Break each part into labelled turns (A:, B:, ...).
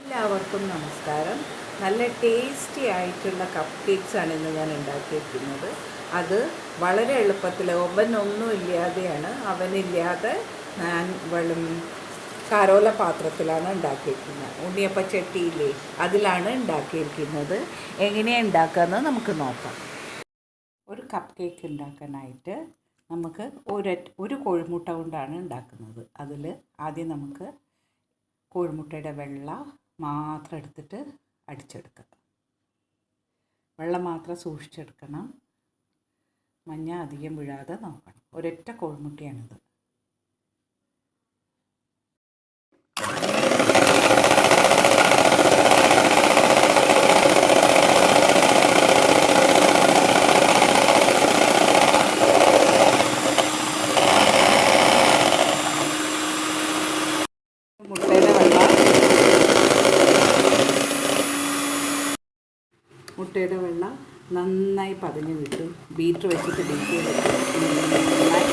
A: എല്ലാവർക്കും നമസ്കാരം. നല്ല ടേസ്റ്റി ആയിട്ടുള്ള കപ്പ് കേക്ക്സ് ആണ് ഇന്ന് ഞാൻ ഉണ്ടാക്കിയിരിക്കുന്നത്. അത് വളരെ എളുപ്പത്തിൽ ഓവനൊന്നും ഇല്ലാതെയാണ്, അവനില്ലാതെ ഞാൻ കരോല പാത്രത്തിലാണ് ഉണ്ടാക്കിയിരിക്കുന്നത്. ഉണ്ണിയപ്പ ചട്ടിയില്ലേ, അതിലാണ് ഉണ്ടാക്കിയിരിക്കുന്നത്. എങ്ങനെയാണ് ഉണ്ടാക്കുകയെന്ന് നമുക്ക് നോക്കാം. ഒരു കപ്പ് കേക്ക് ഉണ്ടാക്കാനായിട്ട് നമുക്ക് ഒരു കോഴിമുട്ട കൊണ്ടാണ് ഉണ്ടാക്കുന്നത്. അതിൽ ആദ്യം നമുക്ക് കോഴിമുട്ടയുടെ വെള്ള മാത്രം എടുത്തിട്ട് അടിച്ചെടുക്കുക. വെള്ളം മാത്രം സൂക്ഷിച്ചെടുക്കണം. മഞ്ഞ അധികം വീഴാതെ നോക്കണം. ഒരൊറ്റ കോഴിമുട്ടയാണിത്. മുട്ടയുടെ വെള്ളം നന്നായി പതഞ്ഞ് വിട്ടു. ബീറ്റർ വെച്ചിട്ട് ബീറ്റ് ചെയ്തിട്ട് നന്നായി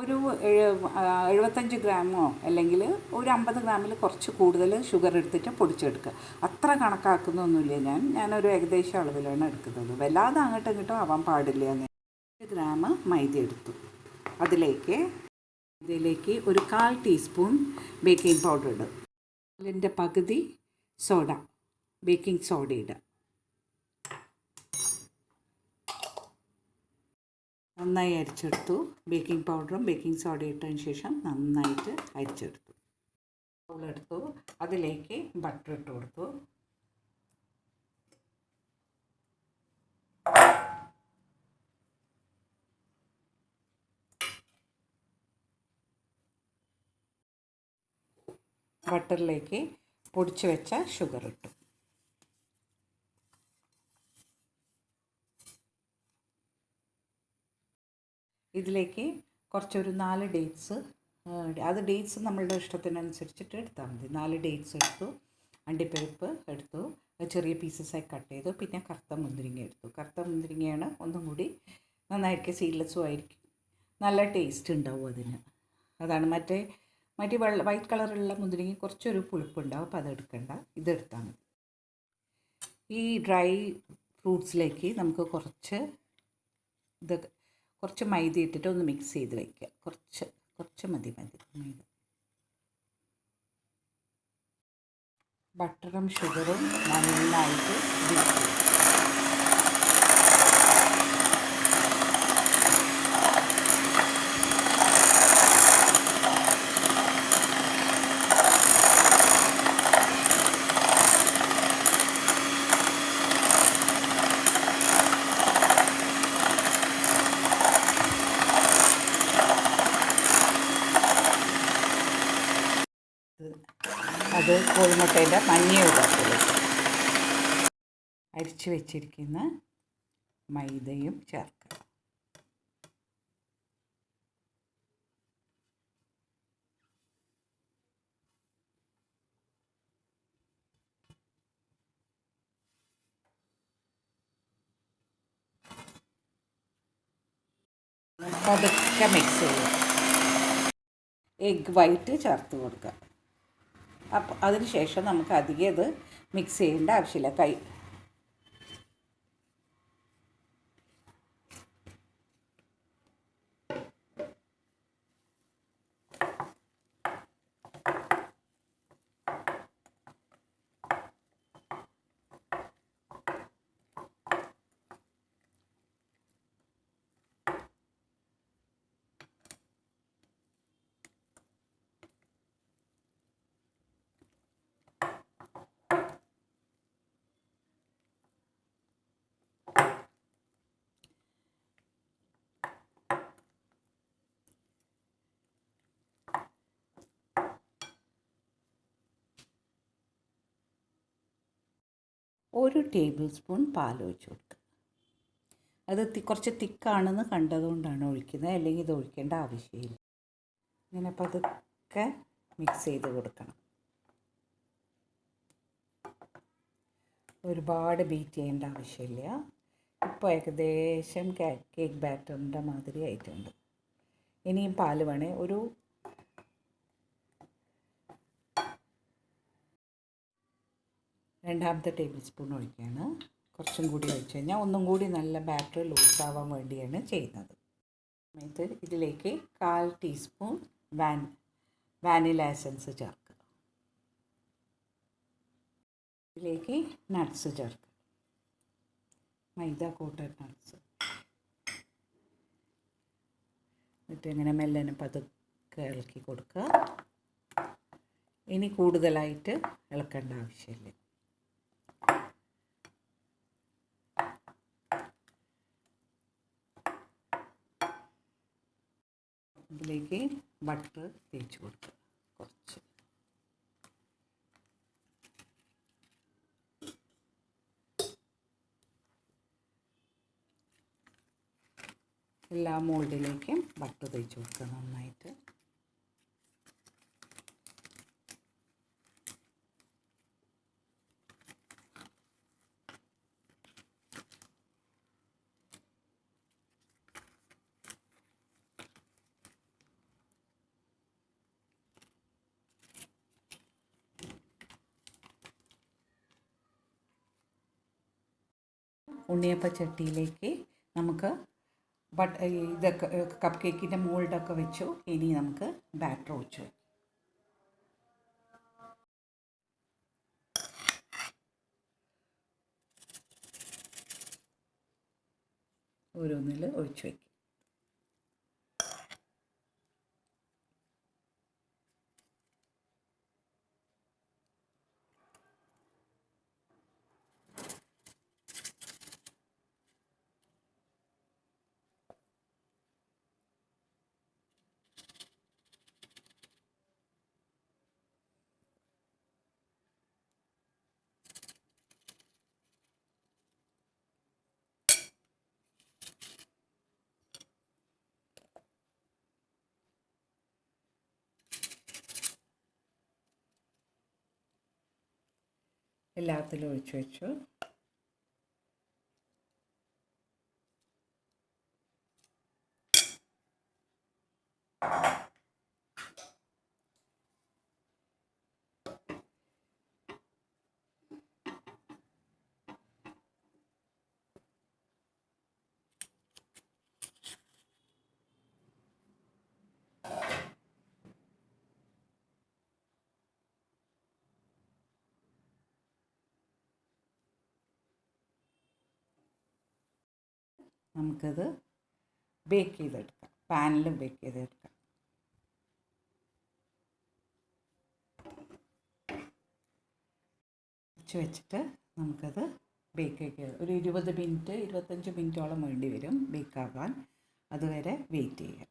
A: ഒരു 75 ഗ്രാമോ അല്ലെങ്കിൽ ഒരു 50 ഗ്രാമിൽ കുറച്ച് കൂടുതൽ ഷുഗർ എടുത്തിട്ട് പൊടിച്ചെടുക്കുക. അത്ര കണക്കാക്കുന്നൊന്നുമില്ല. ഞാനൊരു ഏകദേശം അളവിലാണ് എടുക്കുന്നത്. വല്ലാതെ അങ്ങോട്ടും ഇങ്ങോട്ടും ആവാൻ പാടില്ല. 1 ഗ്രാം മൈദ എടുത്തു. ഇതിലേക്ക് ഒരു 1/4 ടീസ്പൂൺ ബേക്കിംഗ് പൗഡർ ഇടും. അതിൻ്റെ പകുതി ബേക്കിംഗ് സോഡ ഇടുക. നന്നായി അരിച്ചെടുത്തു. ബേക്കിംഗ് പൗഡറും ബേക്കിംഗ് സോഡയും ഇട്ടതിന് ശേഷം നന്നായിട്ട് അരിച്ചെടുത്തു. ബൗളെടുത്തു. അതിലേക്ക് ബട്ടർ ഇട്ട് കൊടുത്തു. ബട്ടറിലേക്ക് പൊടിച്ച് വെച്ച ഷുഗർ ഇട്ടു. ഇതിലേക്ക് കുറച്ചൊരു 4 ഡേറ്റ്സ്, അത് ഡേറ്റ്സ് നമ്മളുടെ ഇഷ്ടത്തിനനുസരിച്ചിട്ട് എടുത്താൽ മതി. 4 ഡേറ്റ്സ് എടുത്തു. അണ്ടിപ്പരിപ്പ് എടുത്തു, ചെറിയ പീസസായി കട്ട് ചെയ്തു. പിന്നെ കറുത്ത മുന്തിരിങ്ങ എടുത്തു. കറുത്ത മുന്തിരിങ്ങയാണ് ഒന്നും കൂടി നന്നായിരിക്കും, സീഡ്ലെസ്സും ആയിരിക്കും, നല്ല ടേസ്റ്റ് ഉണ്ടാവും അതിന്. അതാണ് മറ്റേ വൈറ്റ് കളറുള്ള മുന്തിരിങ്ങ കുറച്ചൊരു പുളിപ്പുണ്ടാവും. അപ്പോൾ അതെടുക്കണ്ട, ഇതെടുത്താൽ മതി. ഈ ഡ്രൈ ഫ്രൂട്ട്സിലേക്ക് നമുക്ക് കുറച്ച് മൈദ ഇട്ടിട്ട് ഒന്ന് മിക്സ് ചെയ്ത് വയ്ക്കുക. കുറച്ച് മതി മൈദ. ബട്ടറും ഷുഗറും നന്നായിട്ട് ബീറ്റ് ചെയ്യും. അത് കോഴിമുട്ടയുടെ മഞ്ഞയുടെ അരിച്ചു വെച്ചിരിക്കുന്ന മൈദയും ചേർക്കുക. പതുക്കെ മിക്സ് ചെയ്യുക. എഗ് വൈറ്റ് ചേർത്ത് കൊടുക്കുക. അപ്പോൾ അതിന് ശേഷം നമുക്ക് അധികം ഇത് മിക്സ് ചെയ്യേണ്ട ആവശ്യമില്ല. ഒരു ടേബിൾ സ്പൂൺ പാൽ ഒഴിച്ച് കൊടുക്കുക. അത് കുറച്ച് തിക്കാണെന്ന് കണ്ടതുകൊണ്ടാണ് ഒഴിക്കുന്നത്, അല്ലെങ്കിൽ ഇത് ഒഴിക്കേണ്ട ആവശ്യമില്ല. ഇങ്ങനെ പതുക്കെ മിക്സ് ചെയ്ത് കൊടുക്കണം. ഒരുപാട് ബീറ്റ് ചെയ്യേണ്ട ആവശ്യമില്ല. ഇപ്പോൾ ഏകദേശം കേക്ക് ബാറ്ററിൻ്റെ മാതിരി ആയിട്ടുണ്ട്. ഇനിയും പാല് വേണേ ഒരു രണ്ടാമത്തെ ടേബിൾ സ്പൂൺ ഒഴിക്കുകയാണ്. കുറച്ചും കൂടി ഒഴിച്ച് കഴിഞ്ഞാൽ ഒന്നും കൂടി നല്ല ബാറ്റർ ലൂസാവാൻ വേണ്ടിയാണ് ചെയ്യുന്നത്. സമയത്ത് ഇതിലേക്ക് 1/4 ടീസ്പൂൺ വാനില എസൻസ് ചേർക്കുക. ഇതിലേക്ക് നട്ട്സ് ചേർക്കുക, മൈദ കോട്ടഡ് നട്ട്സ്. എന്നിട്ട് ഇങ്ങനെ മെല്ലനെ പതുക്കെ ഇളക്കി കൊടുക്കുക. ഇനി കൂടുതലായിട്ട് ഇളക്കേണ്ട ആവശ്യമില്ല. ഇതിലേക്ക് ബട്ടർ തേച്ച് കൊടുക്കുക കുറച്ച്. എല്ലാ മോൾഡിലേക്കും ബട്ടർ തേച്ച് കൊടുക്കുക നന്നായിട്ട്. ഉണ്ണിയപ്പ ചട്ടിയിലേക്ക് നമുക്ക് ഇതൊക്കെ കപ്പ് കേക്കിൻ്റെ മോൾഡൊക്കെ വെച്ചു. ഇനി നമുക്ക് ബാറ്റർ ഒഴിച്ചു ഓരോന്നിൽ ഒഴിച്ചു വയ്ക്കും. എല്ലാത്തിലും ഒഴിച്ചു വെച്ചു. നമുക്കത് ബേക്ക് ചെയ്തെടുക്കാം, പാനിൽ ബേക്ക് ചെയ്തെടുക്കാം. വെച്ചിട്ട് നമുക്കത് ബേക്ക് ചെയ്യാം. ഒരു 20 മിനിറ്റ് 25 മിനിറ്റോളം വേണ്ടി വരും ബേക്കാകാൻ. അതുവരെ വെയിറ്റ് ചെയ്യാം.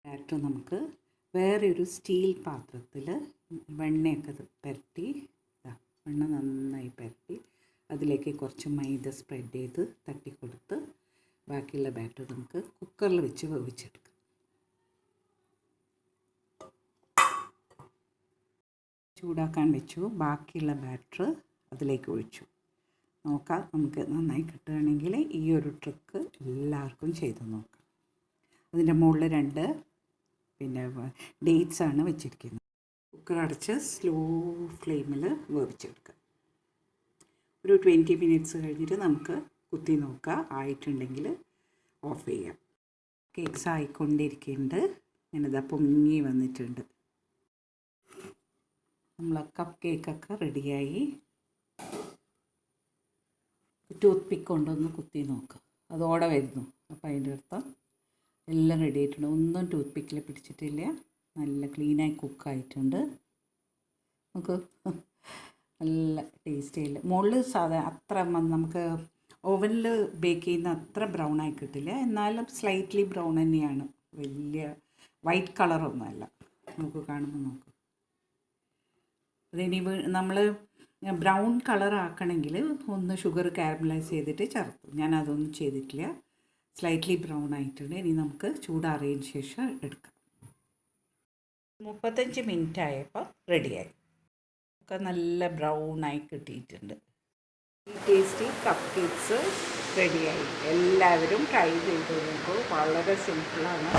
A: ബാറ്റർ നമുക്ക് വേറെ ഒരു സ്റ്റീൽ പാത്രത്തിൽ വെണ്ണയൊക്കെ പുരട്ടി, വെണ്ണ നന്നായി പുരട്ടി അതിലേക്ക് കുറച്ച് മൈദ സ്പ്രെഡ് ചെയ്ത് തട്ടിക്കൊടുത്ത് ബാക്കിയുള്ള ബാറ്റർ നമുക്ക് കുക്കറിൽ വെച്ച് വേവിച്ചെടുക്കാം. ചൂടാക്കാൻ വെച്ചു. ബാക്കിയുള്ള ബാറ്റർ അതിലേക്ക് ഒഴിച്ചു. നോക്കാം, നമുക്ക് നന്നായി കിട്ടുകയാണെങ്കിൽ ഈ ഒരു ട്രിക്ക് എല്ലാവർക്കും ചെയ്ത് നോക്കാം. അതിൻ്റെ മുകളിൽ 2 ഡേറ്റ്സ് ആണ് വെച്ചിരിക്കുന്നത്. കുക്കർ അടച്ച് സ്ലോ ഫ്ലെയിമിൽ വേവിച്ചെടുക്കുക. ഒരു 20 മിനിറ്റ്സ് കഴിഞ്ഞിട്ട് നമുക്ക് കുത്തി നോക്കാം. ആയിട്ടുണ്ടെങ്കിൽ ഓഫ് ചെയ്യാം. കേക്ക്സ് ആയിക്കൊണ്ടിരിക്കുന്നുണ്ട്. ഞാനിതാ പൊങ്ങി വന്നിട്ടുണ്ട്. നമ്മളെ കപ്പ് കേക്കൊക്കെ റെഡിയായി. ടൂത്ത് പിക്ക് കൊണ്ടൊന്ന് കുത്തി നോക്കുക, അതോടെ വരുന്നു. അപ്പോൾ അതിൻ്റെ അർത്ഥം എല്ലാം റെഡി ആയിട്ടുണ്ട്. ഒന്നും ടൂത്ത് പിക്കിൽ പിടിച്ചിട്ടില്ല. നല്ല ക്ലീനായി കുക്കായിട്ടുണ്ട്. നമുക്ക് നല്ല ടേസ്റ്റ് ചെയ്യില്ല. മുകളിൽ അത്ര നമുക്ക് ഓവനിൽ ബേക്ക് ചെയ്യുന്ന അത്ര ബ്രൗൺ ആയി കിട്ടില്ല. എന്നാലും സ്ലൈറ്റ്ലി ബ്രൗൺ തന്നെയാണ്. വലിയ വൈറ്റ് കളറൊന്നുമല്ല. നമുക്ക് കാണുമ്പോൾ നോക്കും. അതിനി നമ്മൾ ബ്രൗൺ കളർ ആക്കണമെങ്കിൽ ഒന്ന് ഷുഗർ കാരമലൈസ് ചെയ്തിട്ട് ചേർത്തു. ഞാൻ അതൊന്നും ചെയ്തിട്ടില്ല. സ്ലൈറ്റ്ലി ബ്രൗൺ ആയിട്ടുണ്ട്. ഇനി നമുക്ക് ചൂടാറിയതിന് ശേഷം എടുക്കാം. 35 മിനിറ്റ് ആയപ്പോൾ റെഡിയായി. ഒക്കെ നല്ല ബ്രൗണായി കിട്ടിയിട്ടുണ്ട്. ടേസ്റ്റി കപ്പ് കേക്ക്സ് റെഡിയായി. എല്ലാവരും ട്രൈ ചെയ്ത് നോക്കൂ. വളരെ സിമ്പിളാണ്.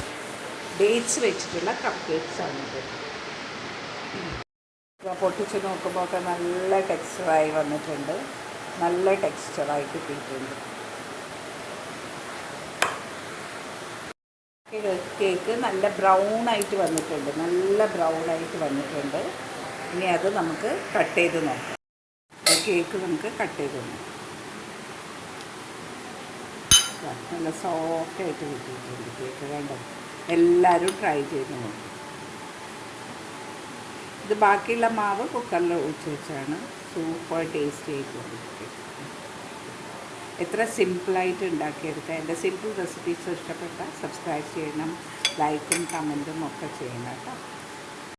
A: ഡേറ്റ്സ് വെച്ചിട്ടുള്ള കപ്പ് കേക്ക്സാണിത്. പൊട്ടിച്ച് നോക്കുമ്പോൾ ഒക്കെ നല്ല ടെക്സ്ചറായി വന്നിട്ടുണ്ട്. നല്ല ടെക്സ്ചറായി കിട്ടിയിട്ടുണ്ട്. കേക്ക് നല്ല ബ്രൗണായിട്ട് വന്നിട്ടുണ്ട്. നല്ല ബ്രൗണായിട്ട് വന്നിട്ടുണ്ട്. ഇനി അത് നമുക്ക് കട്ട് ചെയ്ത് നോക്കാം. കേക്ക് നമുക്ക് കട്ട് ചെയ്ത് നോക്കാം. നല്ല സോഫ്റ്റായിട്ട് കിട്ടിയിട്ടുണ്ട് കേക്ക്. കണ്ടോ? എല്ലാവരും ട്രൈ ചെയ്ത് നോക്കും. ഇത് ബാക്കിയുള്ള മാവ് കുക്കറിൽ ഒഴിച്ച് വെച്ചാണ്. സൂപ്പർ ടേസ്റ്റി ആയിട്ടുള്ളത്. എത്ര സിമ്പിളായിട്ട് ഉണ്ടാക്കിയെടുക്കുക. എൻ്റെ സിമ്പിൾ റെസിപ്പീസ് ഇഷ്ടപ്പെട്ടാൽ സബ്സ്ക്രൈബ് ചെയ്യണം, ലൈക്കും കമൻറ്റും ഒക്കെ ചെയ്യണം കേട്ടോ.